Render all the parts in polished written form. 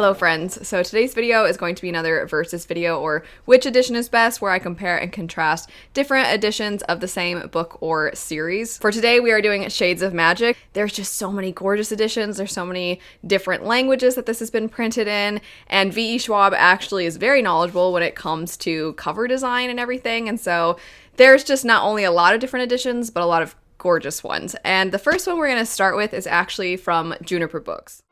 Hello friends, so today's video is going to be another versus video, or which edition is best, where I compare and contrast different editions of the same book or series. For today we are doing Shades of Magic. There's just so many gorgeous editions, there's so many different languages that this has been printed in, and V.E. Schwab actually is very knowledgeable when it comes to cover design and everything, and so there's just not only a lot of different editions, but a lot of gorgeous ones. And the first one we're going to start with is actually from Juniper Books.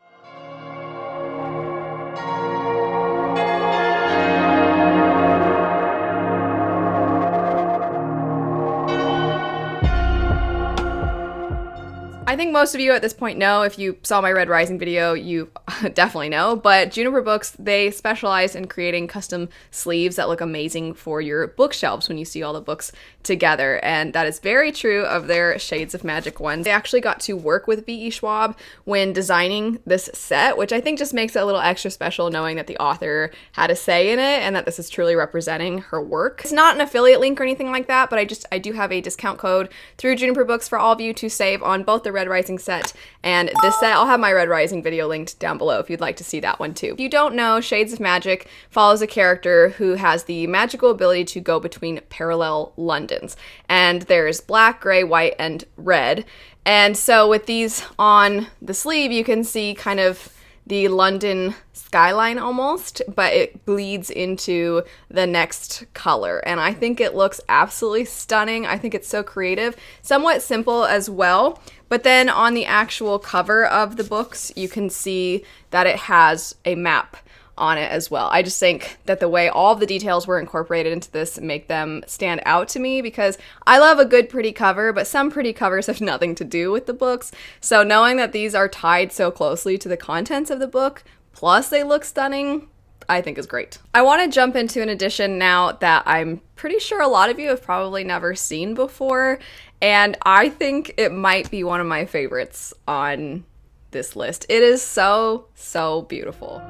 I think most of you at this point know. If you saw my Red Rising video, you definitely know, but Juniper Books, they specialize in creating custom sleeves that look amazing for your bookshelves when you see all the books together, and that is very true of their Shades of Magic ones. They actually got to work with V.E. Schwab when designing this set, which I think just makes it a little extra special knowing that the author had a say in it and that this is truly representing her work. It's not an affiliate link or anything like that, but I do have a discount code through Juniper Books for all of you to save on both the Red Rising set and this set. I'll have my Red Rising video linked down below if you'd like to see that one too. If you don't know, Shades of Magic follows a character who has the magical ability to go between parallel Londons, and there's black, gray, white, and red. And so with these on the sleeve, you can see kind of the London skyline almost, but it bleeds into the next color. And I think it looks absolutely stunning. I think it's so creative, somewhat simple as well. But then on the actual cover of the books, you can see that it has a map on it as well. I just think that the way all of the details were incorporated into this make them stand out to me, because I love a good pretty cover, but some pretty covers have nothing to do with the books. So knowing that these are tied so closely to the contents of the book, plus they look stunning, I think is great. I want to jump into an edition now that I'm pretty sure a lot of you have probably never seen before, and I think it might be one of my favorites on this list. It is so, so beautiful.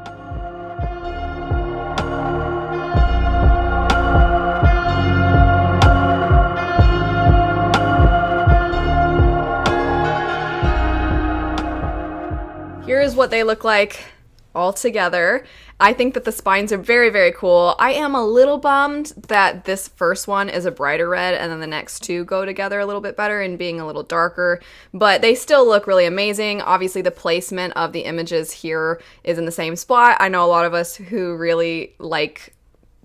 Here's what they look like all together. I think that the spines are very, very cool. I am a little bummed that this first one is a brighter red and then the next two go together a little bit better in being a little darker, but they still look really amazing. Obviously the placement of the images here is in the same spot. I know a lot of us who really like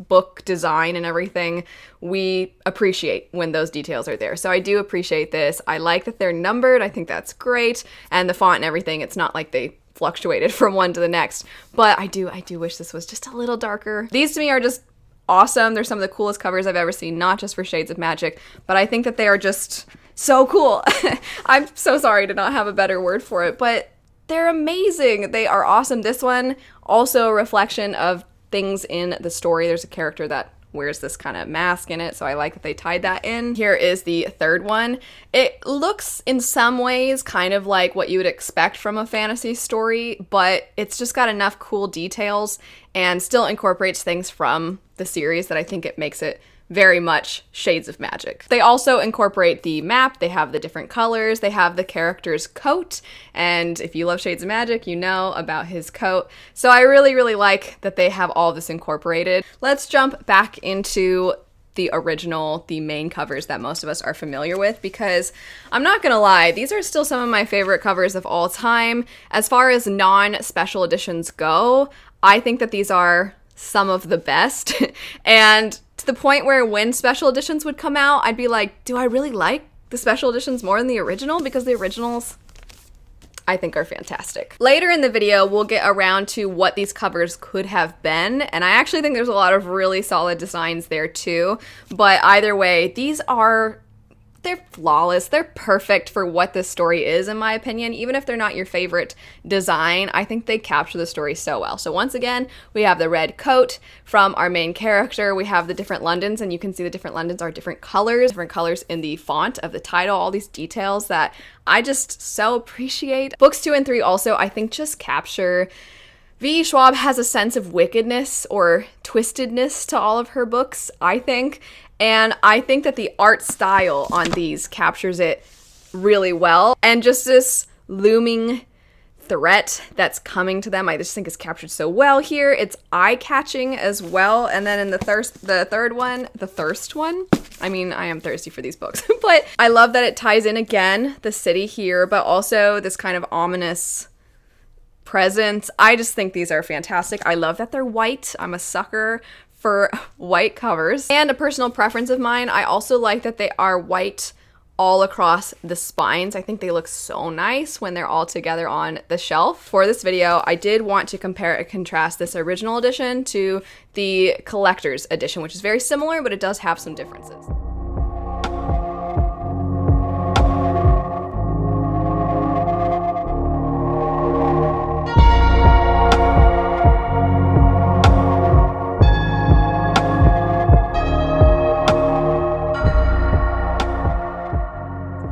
book design and everything, we appreciate when those details are there. So I do appreciate this. I like that they're numbered. I think that's great. And the font and everything, it's not like they fluctuated from one to the next, but I do wish this was just a little darker. These to me are just awesome. They're some of the coolest covers I've ever seen, not just for Shades of Magic, but I think that they are just so cool. I'm so sorry to not have a better word for it, but they're amazing. They are awesome. This one also a reflection of things in the story. There's a character that wears this kind of mask in it, so I like that they tied that in. Here is the third one. It looks in some ways kind of like what you would expect from a fantasy story, but it's just got enough cool details and still incorporates things from the series that I think it makes it very much Shades of Magic. They also incorporate the map, they have the different colors, they have the character's coat, and if you love Shades of Magic, you know about his coat. So I really, really like that they have all this incorporated. Let's jump back into the original, the main covers that most of us are familiar with, because I'm not gonna lie, these are still some of my favorite covers of all time. As far as non-special editions go, I think that these are some of the best, and to the point where when special editions would come out, I'd be like, do I really like the special editions more than the original? Because the originals, I think, are fantastic. Later in the video, we'll get around to what these covers could have been, and I actually think there's a lot of really solid designs there too, but either way, they're flawless. They're perfect for what this story is, in my opinion. Even if they're not your favorite design, I think they capture the story so well. So once again, we have the red coat from our main character. We have the different Londons, and you can see the different Londons are different colors in the font of the title, all these details that I just so appreciate. Books 2 and 3 also, I think, just capture V.E. Schwab has a sense of wickedness or twistedness to all of her books, I think, and I think that the art style on these captures it really well, and just this looming threat that's coming to them, I just think is captured so well here. It's eye-catching as well. And then in the thirst one, I mean, I am thirsty for these books, but I love that it ties in again, the city here, but also this kind of ominous presence. I just think these are fantastic. I love that they're white. I'm a sucker for white covers. And a personal preference of mine, I also like that they are white all across the spines. I think they look so nice when they're all together on the shelf. For this video, I did want to compare and contrast this original edition to the collector's edition, which is very similar, but it does have some differences.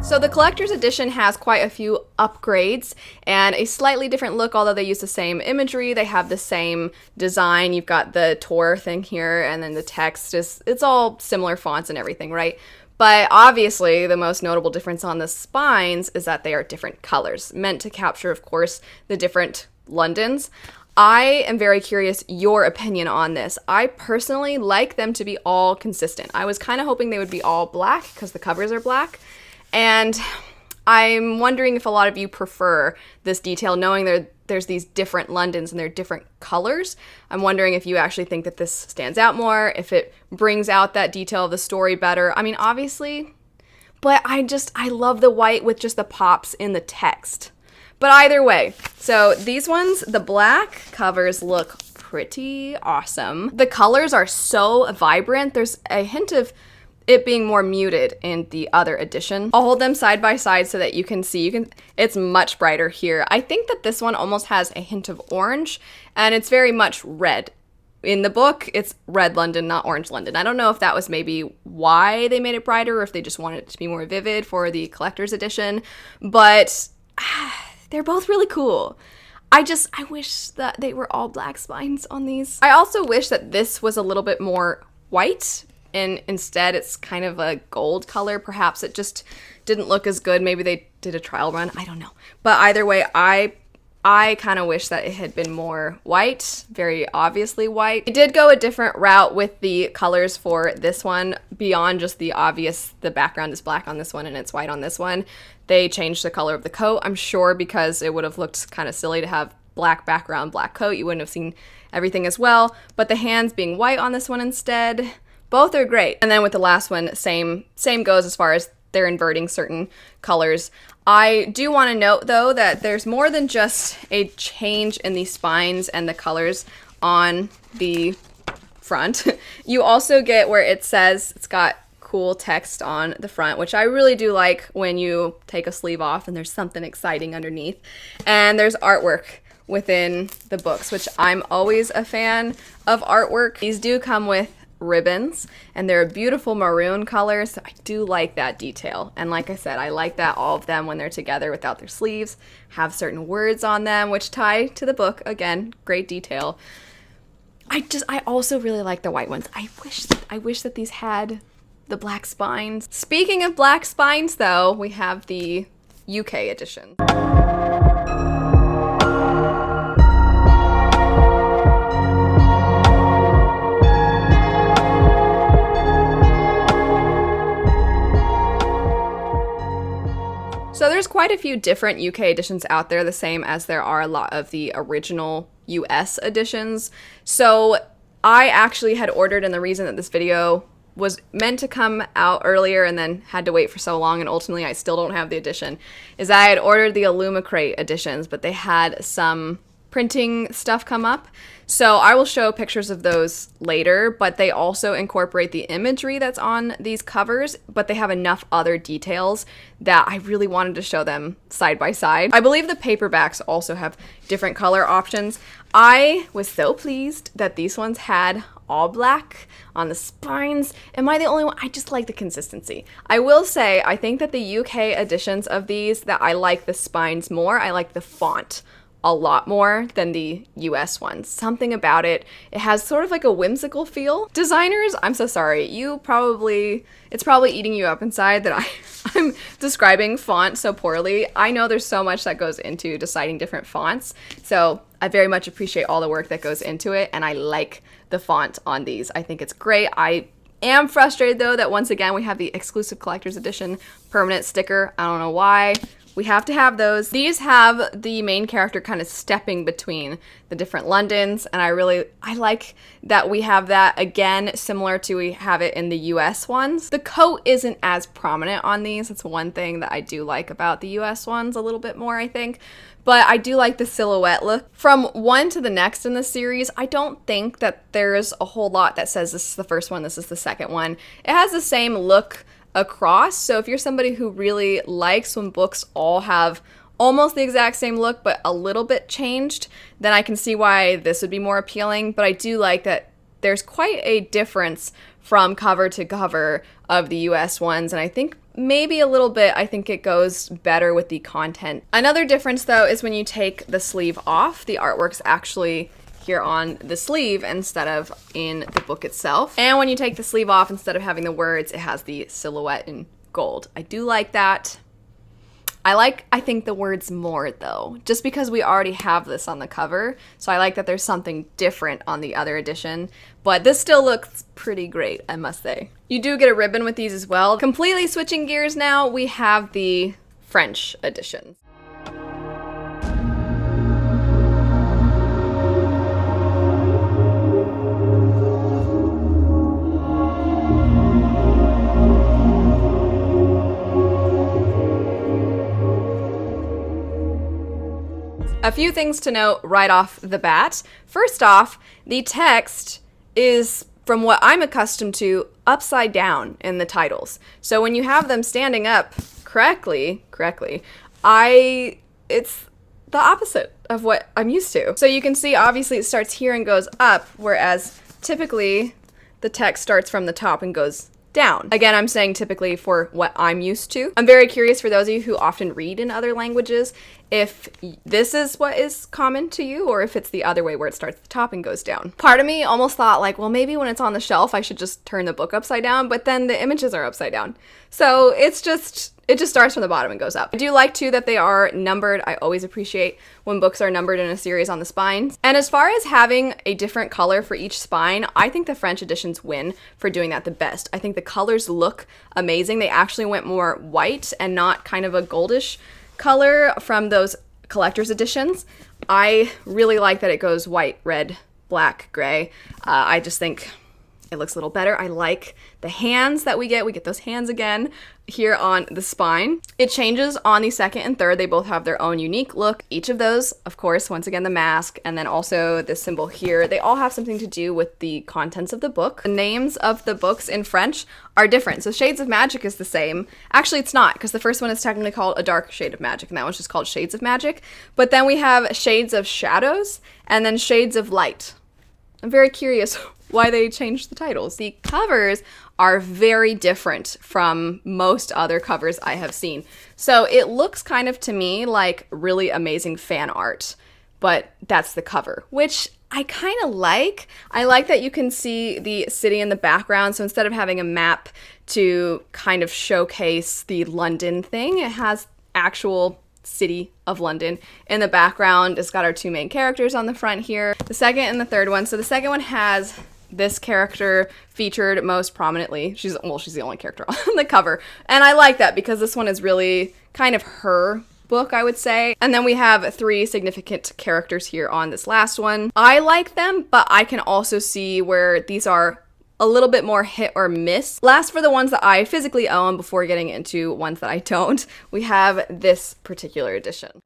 So the collector's edition has quite a few upgrades and a slightly different look, although they use the same imagery. They have the same design. You've got the Tor thing here, and then the text it's all similar fonts and everything, right? But obviously the most notable difference on the spines is that they are different colors, meant to capture, of course, the different Londons. I am very curious your opinion on this. I personally like them to be all consistent. I was kind of hoping they would be all black because the covers are black. And I'm wondering if a lot of you prefer this detail, knowing there's these different Londons and they're different colors. I'm wondering if you actually think that this stands out more, if it brings out that detail of the story better. I mean, obviously, but I love the white with just the pops in the text. But either way, so these ones, the black covers look pretty awesome. The colors are so vibrant. There's a hint of it being more muted in the other edition. I'll hold them side by side so that you can see. It's much brighter here. I think that this one almost has a hint of orange, and it's very much red. In the book, it's red London, not orange London. I don't know if that was maybe why they made it brighter, or if they just wanted it to be more vivid for the collector's edition, but they're both really cool. I wish that they were all black spines on these. I also wish that this was a little bit more white, and instead it's kind of a gold color. Perhaps it just didn't look as good. Maybe they did a trial run. I don't know. But either way, I kind of wish that it had been more white, very obviously white. They did go a different route with the colors for this one, beyond just the obvious, the background is black on this one and it's white on this one. They changed the color of the coat, I'm sure because it would have looked kind of silly to have black background, black coat. You wouldn't have seen everything as well. But the hands being white on this one instead, both are great. And then with the last one, same goes as far as they're inverting certain colors. I do want to note, though, that there's more than just a change in the spines and the colors on the front. You also get where it says it's got cool text on the front, which I really do like when you take a sleeve off and there's something exciting underneath. And there's artwork within the books, which I'm always a fan of artwork. These do come with ribbons and they're a beautiful maroon color, so I do like that detail. And like I said, I like that all of them when they're together without their sleeves have certain words on them which tie to the book. Again, great detail. I also really like the white ones. I wish that these had the black spines. Speaking of black spines, though, we have the UK edition. So there's quite a few different UK editions out there, the same as there are a lot of the original US editions. So I actually had ordered, and the reason that this video was meant to come out earlier and then had to wait for so long, and ultimately I still don't have the edition, is that I had ordered the Illumicrate editions, but they had some printing stuff come up. So I will show pictures of those later, but they also incorporate the imagery that's on these covers, but they have enough other details that I really wanted to show them side by side. I believe the paperbacks also have different color options. I was so pleased that these ones had all black on the spines. Am I the only one? I just like the consistency. I will say, I think that the UK editions of these, that I like the spines more. I like the font a lot more than the US ones. Something about it. It has sort of like a whimsical feel. Designers, I'm so sorry. It's probably eating you up inside that I'm describing font so poorly. I know there's so much that goes into deciding different fonts. So I very much appreciate all the work that goes into it, and I like the font on these. I think it's great. I am frustrated though that once again we have the exclusive collector's edition permanent sticker. I don't know why. We have to have those. These have the main character kind of stepping between the different Londons, and I like that we have that again, similar to we have it in the US ones. The coat isn't as prominent on these. That's one thing that I do like about the US ones a little bit more, I think. But I do like the silhouette look. From one to the next in the series, I don't think that there's a whole lot that says this is the first one, this is the second one. It has the same look across, so if you're somebody who really likes when books all have almost the exact same look but a little bit changed, then I can see why this would be more appealing. But I do like that there's quite a difference from cover to cover of the US ones, and I think maybe a little bit, I think it goes better with the content. Another difference though is when you take the sleeve off, the artwork's actually here on the sleeve instead of in the book itself. And when you take the sleeve off, instead of having the words, it has the silhouette in gold. I do like that. I think the words more though, just because we already have this on the cover. So I like that there's something different on the other edition, but this still looks pretty great, I must say. You do get a ribbon with these as well. Completely switching gears now, we have the French edition. A few things to note right off the bat. First off, the text is, from what I'm accustomed to, upside down in the titles. So when you have them standing up correctly, it's the opposite of what I'm used to. So you can see, obviously, it starts here and goes up, whereas typically the text starts from the top and goes down. Again, I'm saying typically for what I'm used to. I'm very curious for those of you who often read in other languages, if this is what is common to you or if it's the other way where it starts at the top and goes down. Part of me almost thought like, well, maybe when it's on the shelf, I should just turn the book upside down, but then the images are upside down. So it just starts from the bottom and goes up. I do like too that they are numbered. I always appreciate when books are numbered in a series on the spines. And as far as having a different color for each spine, I think the French editions win for doing that the best. I think the colors look amazing. They actually went more white and not kind of a goldish color from those collector's editions. I really like that it goes white, red, black, gray. I just think it looks a little better. I like the hands that we get. We get those hands again here on the spine. It changes on the second and third. They both have their own unique look. Each of those, of course, once again, the mask, and then also this symbol here, they all have something to do with the contents of the book. The names of the books in French are different. So Shades of Magic is the same. Actually, it's not, because the first one is technically called A Dark Shade of Magic, and that one's just called Shades of Magic. But then we have Shades of Shadows, and then Shades of Light. I'm very curious why they changed the titles. The covers are very different from most other covers I have seen. So it looks kind of to me like really amazing fan art, but that's the cover, which I kind of like. I like that you can see the city in the background. So instead of having a map to kind of showcase the London thing, it has actual city of London in the background. It's got our two main characters on the front here, the second and the third one. So the second one has this character featured most prominently. She's the only character on the cover. And I like that because this one is really kind of her book, I would say. And then we have three significant characters here on this last one. I like them, but I can also see where these are a little bit more hit or miss. Last, for the ones that I physically own before getting into ones that I don't, we have this particular edition.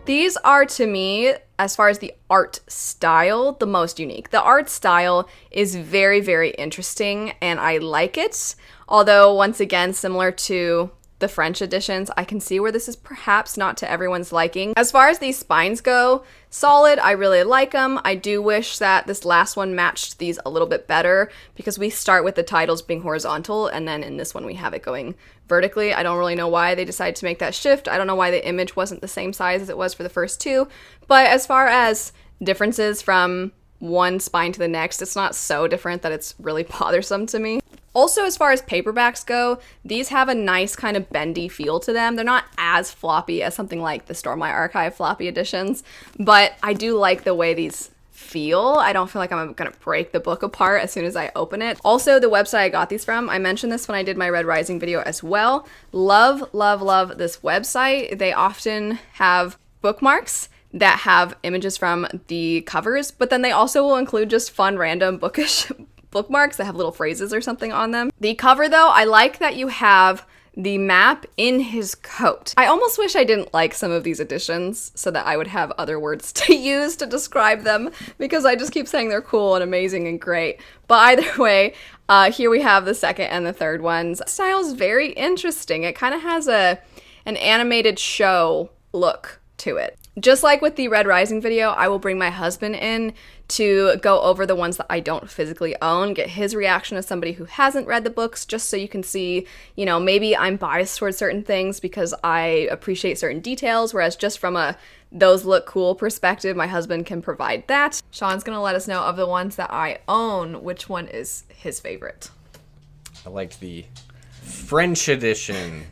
These are, to me, as far as the art style, the most unique. The art style is very, very interesting, and I like it. Although, once again, similar to the French editions. I can see where this is perhaps not to everyone's liking. As far as these spines go, solid. I really like them. I do wish that this last one matched these a little bit better because we start with the titles being horizontal and then in this one we have it going vertically. I don't really know why they decided to make that shift. I don't know why the image wasn't the same size as it was for the first two. But as far as differences from one spine to the next, it's not so different that it's really bothersome to me. Also, as far as paperbacks go, these have a nice kind of bendy feel to them. They're not as floppy as something like the Store My Archive floppy editions, but I do like the way these feel. I don't feel like I'm gonna break the book apart as soon as I open it. Also, the website I got these from, I mentioned this when I did my Red Rising video as well. Love, love, love this website. They often have bookmarks that have images from the covers, but then they also will include just fun random bookish bookmarks that have little phrases or something on them. The cover though, I like that you have the map in his coat. I almost wish I didn't like some of these editions so that I would have other words to use to describe them because I just keep saying they're cool and amazing and great. But either way, here we have the second and the third ones. The style is very interesting. It kind of has an animated show look to it. Just like with the Red Rising video, I will bring my husband in to go over the ones that I don't physically own, get his reaction as somebody who hasn't read the books, just so you can see, you know, maybe I'm biased towards certain things because I appreciate certain details, whereas just from a those look cool perspective, my husband can provide that. Sean's gonna let us know of the ones that I own, which one is his favorite. I liked the French edition.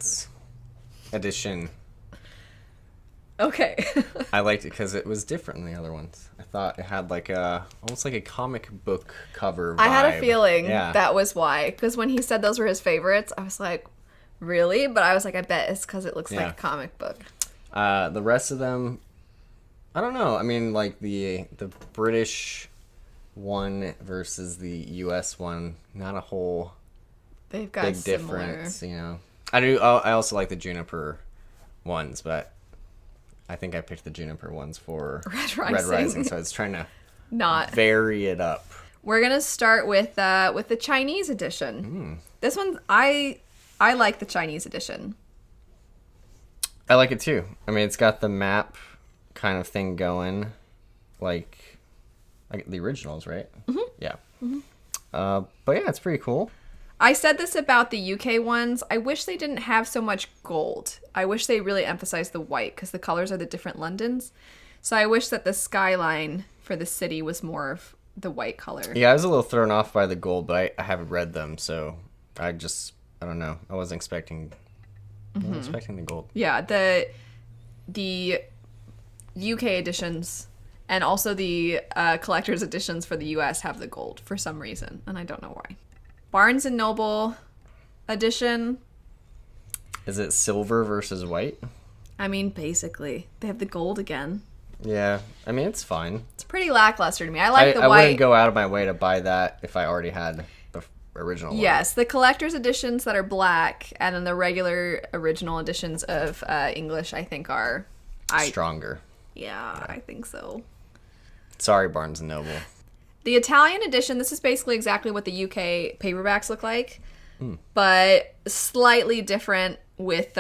Okay. I liked it because it was different than the other ones. I thought it had like almost like a comic book cover vibe. I had a feeling that was why. Because when he said those were his favorites, I was like, really? But I was like, I bet it's because it looks like a comic book. The rest of them, I don't know. I mean, like the British one versus the US one, not a whole They've got big similar difference, you know. I also like the Juniper ones, but I think I picked the Juniper ones for Red Rising, so I was trying to not vary it up. We're gonna start with the Chinese edition. This one, I like the Chinese edition. I like it too. I mean, it's got the map kind of thing going, like the originals, right? Mm-hmm. Yeah. Mm-hmm. But yeah, it's pretty cool. I said this about the UK ones. I wish they didn't have so much gold. I wish they really emphasized the white because the colors are the different Londons. So I wish that the skyline for the city was more of the white color. Yeah, I was a little thrown off by the gold, but I haven't read them, so I don't know. I wasn't expecting the gold. Yeah, the UK editions and also the collector's editions for the US have the gold for some reason, and I don't know why. Barnes & Noble edition. Is it silver versus white? I mean, basically. They have the gold again. Yeah. I mean, it's fine. It's pretty lackluster to me. I like the white. I wouldn't go out of my way to buy that if I already had the original one. Yes, the collector's editions that are black and then the regular original editions of English, I think, are... stronger. Yeah, I think so. Sorry, Barnes & Noble. The Italian edition, this is basically exactly what the UK paperbacks look like, but slightly different with,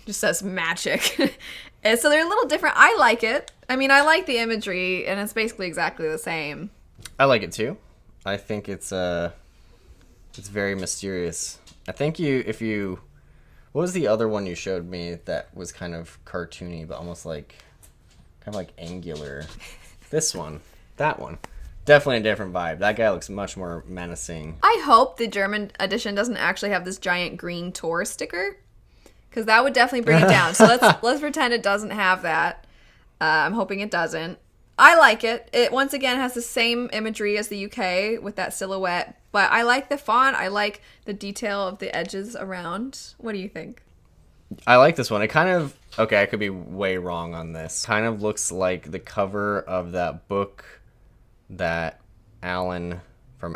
just says magic. And so they're a little different. I like it. I mean, I like the imagery, and it's basically exactly the same. I like it too. I think it's very mysterious. I think what was the other one you showed me that was kind of cartoony, but almost like, kind of like angular? This one. That one. Definitely a different vibe. That guy looks much more menacing. I hope the German edition doesn't actually have this giant green Tor sticker, because that would definitely bring it down. So let's pretend it doesn't have that. I'm hoping it doesn't. I like it. It once again has the same imagery as the UK with that silhouette, but I like the font. I like the detail of the edges around. What do you think? I like this one. It kind of, okay, I could be way wrong on this. Kind of looks like the cover of that book that Alan from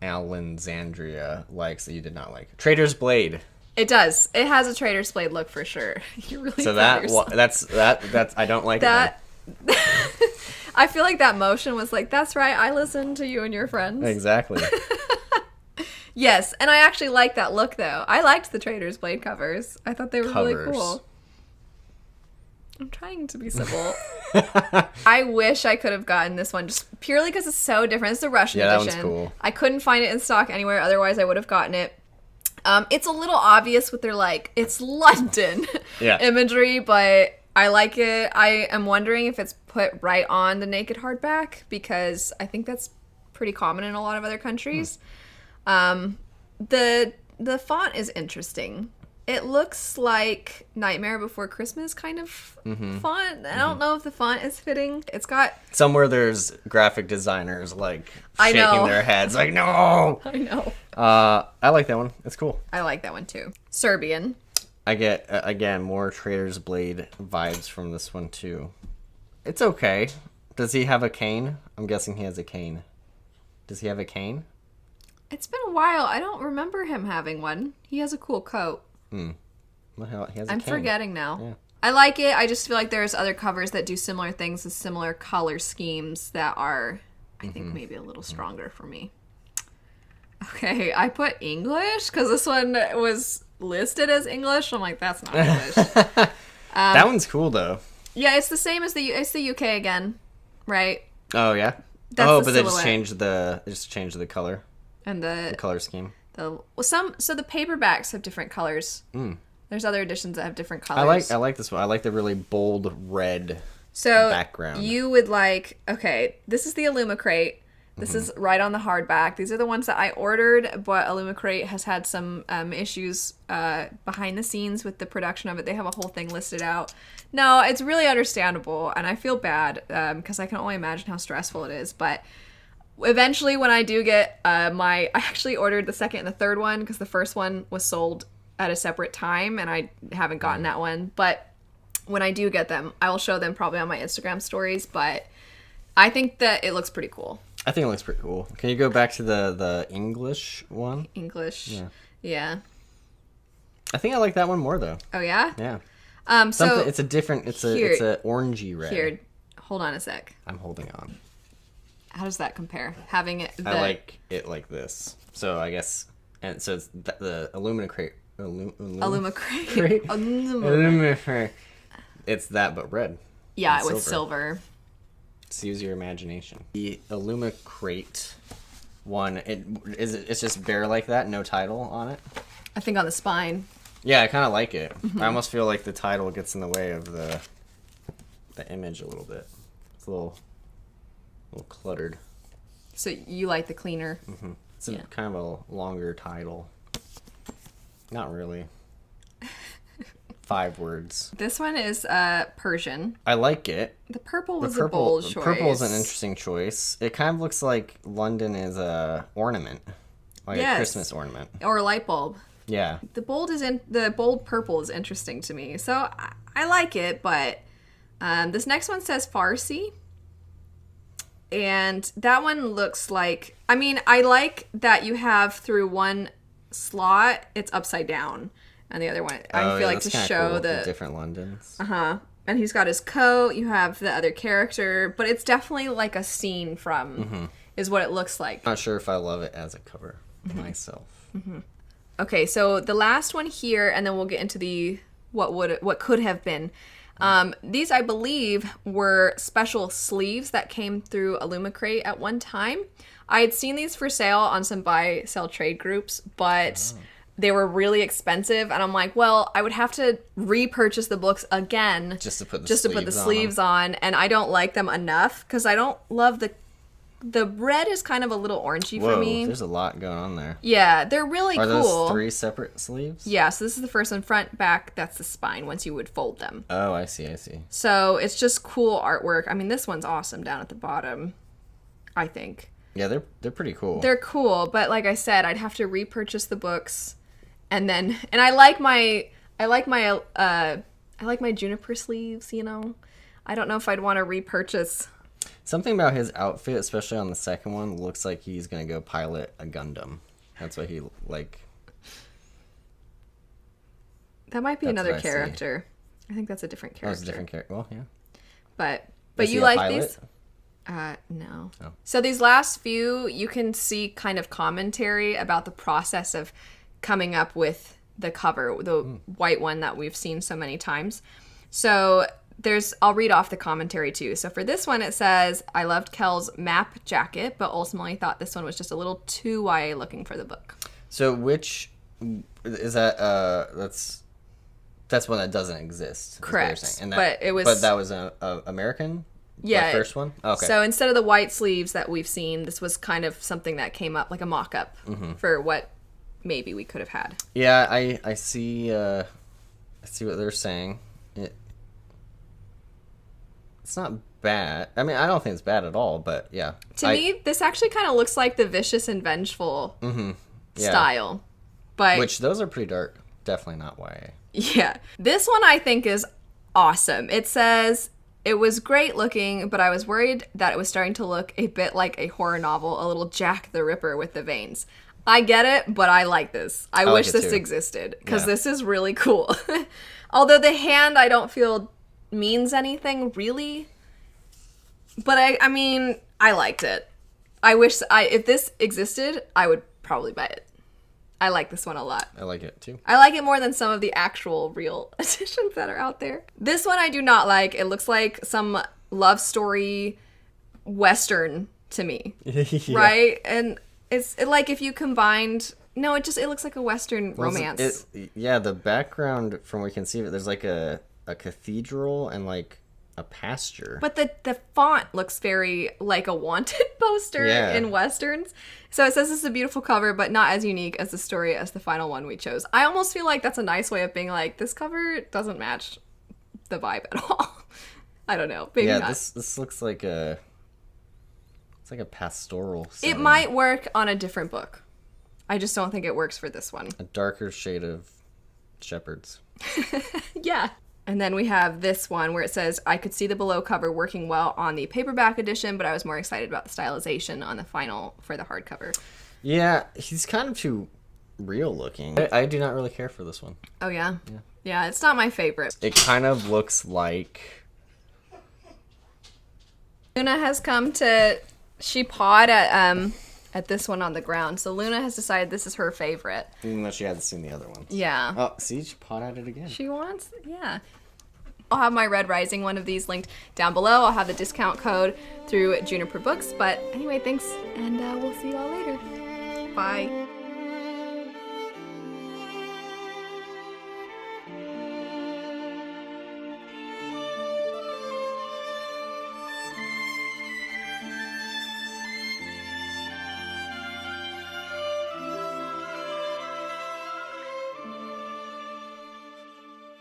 Alexandria likes that you did not like. Trader's Blade. It does. It has a Trader's Blade look for sure. You really so that's I don't like that. I feel like that motion was like, that's right, I listened to you and your friends. Exactly. Yes, and I actually like that look, though. I liked the Trader's Blade covers. I thought they were really cool. I'm trying to be civil. I wish I could have gotten this one just purely because it's so different. It's the Russian edition. Yeah, that one's cool. I couldn't find it in stock anywhere. Otherwise, I would have gotten it. It's a little obvious with their, like, it's London imagery, but I like it. I am wondering if it's put right on the naked hardback, because I think that's pretty common in a lot of other countries. The font is interesting. It looks like Nightmare Before Christmas kind of font. I don't know if the font is fitting. It's got... Somewhere there's graphic designers, like, shaking their heads, like, no! I know. I like that one. It's cool. I like that one, too. Serbian. I get, again, more Trader's Blade vibes from this one, too. It's okay. Does he have a cane? I'm guessing he has a cane. Does he have a cane? It's been a while. I don't remember him having one. He has a cool coat. Well, he has a I'm cane. forgetting now. Yeah. I like it. I just feel like there's other covers that do similar things with similar color schemes that are, I think, maybe a little stronger for me. Okay, I put English because this one was listed as English. I'm like, that's not English. That one's cool, though. Yeah, it's the same as it's the UK again, right? Oh, yeah? That's but they just changed the color. And the color scheme. So the paperbacks have different colors. There's other editions that have different colors. I like this one. I like the really bold red background. You would like, okay, this is the Illumicrate. This is right on the hardback. These are the ones that I ordered, but Illumicrate has had some issues behind the scenes with the production of it. They have a whole thing listed out. No, it's really understandable, and I feel bad because I can only imagine how stressful it is, but eventually when I do get I actually ordered the second and the third one because the first one was sold at a separate time and I haven't gotten that one, but when I do get them I will show them probably on my Instagram stories, but I think that it looks pretty cool. I think it looks pretty cool. Can you go back to the English one? English. Yeah. I think I like that one more though. Oh yeah? Yeah. So it's a different it's a orangey red. Here, hold on a sec. I'm holding on. How does that compare? Having it. I like it like this. So I guess, and so it's the Illumicrate. Illumicrate. It's that, but red. Yeah, with silver. Just use your imagination. The Illumicrate one, it's just bare like that, no title on it. I think on the spine. Yeah, I kind of like it. I almost feel like the title gets in the way of the image a little bit. It's a little cluttered. So you like the cleaner? It's kind of a longer title. Not really. 5 words. This one is Persian. I like it. The purple was a bold choice. Purple is an interesting choice. It kind of looks like London is a ornament, like a Christmas ornament or a light bulb. Yeah. The bold purple is interesting to me, so I like it. But this next one says Farsi. And that one looks like, I mean, I like that you have through one slot, it's upside down. And the other one, I feel like to show cool, the different Londons. And he's got his coat, you have the other character, but it's definitely like a scene from, is what it looks like. Not sure if I love it as a cover myself. Okay, so the last one here, and then we'll get into the, what could have been. These, I believe, were special sleeves that came through Illumicrate at one time. I had seen these for sale on some buy-sell trade groups, but they were really expensive, and I'm like, well, I would have to repurchase the books again just to put the sleeves on, and I don't like them enough because I don't love the red is kind of a little orangey for me. There's a lot going on there. Yeah, they're really cool. Are those 3 separate sleeves? Yeah, so this is the first one, front, back, that's the spine once you would fold them. Oh, I see. So it's just cool artwork. I mean, this one's awesome down at the bottom, I think. Yeah, they're pretty cool. They're cool, but like I said, I'd have to repurchase the books, and I like my Juniper sleeves, you know. I don't know if I'd want to repurchase. Something about his outfit, especially on the second one, looks like he's gonna go pilot a Gundam. That's what he like. That might be another character. I think that's a different character. Oh, it's a different character. Well, yeah. But you like these? No. Oh. So these last few, you can see kind of commentary about the process of coming up with the cover, the white one that we've seen so many times. So I'll read off the commentary too. So for this one, it says, I loved Kel's map jacket, but ultimately thought this one was just a little too YA looking for the book. So which is that? That's one that doesn't exist. Correct. And but that was an American. Yeah. The first one. Okay. So instead of the white sleeves that we've seen, this was kind of something that came up like a mock-up for what maybe we could have had. Yeah, I see. I see what they're saying. It's not bad. I mean, I don't think it's bad at all, but yeah. To me, this actually kind of looks like the Vicious and Vengeful style. But which, those are pretty dark. Definitely not YA. Yeah. This one I think is awesome. It says, it was great looking, but I was worried that it was starting to look a bit like a horror novel, a little Jack the Ripper with the veins. I get it, but I like this. I wish this existed, because this is really cool. Although the hand I don't feel means anything really, but I mean I liked it. I wish if this existed, I would probably buy it. I like this one a lot. I like it too. I like it more than some of the actual real editions that are out there. This one I do not like. It looks like some love story Western to me. Right? And it's like if you combined... No, it looks like a Western romance. Yeah, the background, from what we can see, there's like a cathedral and like a pasture. But the font looks very like a wanted poster in Westerns. So it says this is a beautiful cover, but not as unique as the story as the final one we chose. I almost feel like that's a nice way of being like, this cover doesn't match the vibe at all. I don't know. Maybe not. This looks like it's like a pastoral setting. It might work on a different book. I just don't think it works for this one. A darker shade of shepherds. Yeah. And then we have this one where it says, I could see the below cover working well on the paperback edition, but I was more excited about the stylization on the final for the hardcover. Yeah, he's kind of too real looking. I do not really care for this one. Oh, yeah? Yeah, it's not my favorite. It kind of looks like... Luna has come to... She pawed at this one on the ground. So Luna has decided this is her favorite. Even though she hasn't seen the other ones. Yeah. Oh, see? She pawed at it again. She wants... Yeah. I'll have my Red Rising one of these linked down below. I'll have the discount code through Juniper Books. But anyway, thanks, and we'll see you all later. Bye.